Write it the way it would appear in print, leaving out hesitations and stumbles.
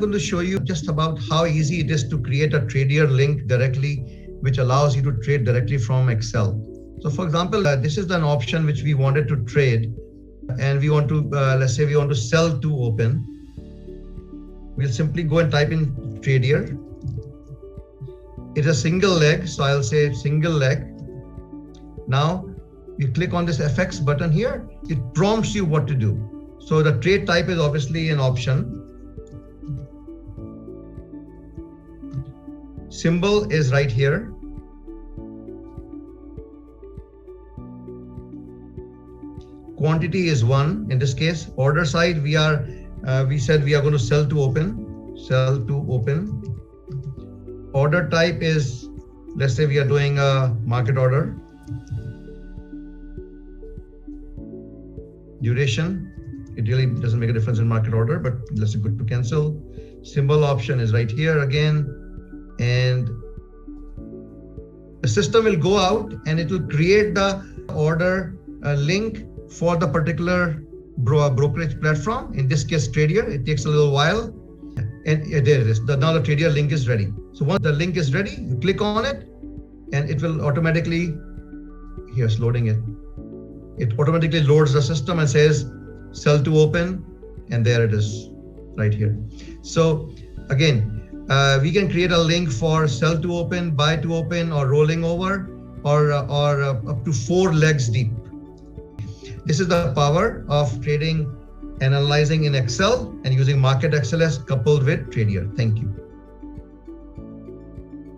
going to show you just about how easy it is to create a Tradier link directly, which allows you to trade directly from Excel. So for example, this is an option which we wanted to trade, and we want to, let's say we want to sell to open. We'll simply go and type in Tradier. It's a single leg, so I'll say single leg. Now you click on this FX button here, it prompts you what to do. So the trade type is obviously an option. Symbol is right here. Quantity is 1. In this case, order side, we said we are going to sell to open. Sell to open. Order type is, let's say we are doing a market order. Duration, it really doesn't make a difference in market order, but let's say good to cancel. Symbol option is right here again. And the system will go out and it will create the order link for the particular brokerage platform. In this case, Tradier. It takes a little while. And there it is. Now the Tradier link is ready. So once the link is ready, you click on it and it will automatically, here's loading it. It automatically loads the system and says sell to open, and there it is right here. So again, we can create a link for sell to open, buy to open, or rolling over, or up to 4 legs deep. This is the power of trading and analyzing in Excel and using MarketXLS coupled with Tradier. Thank you.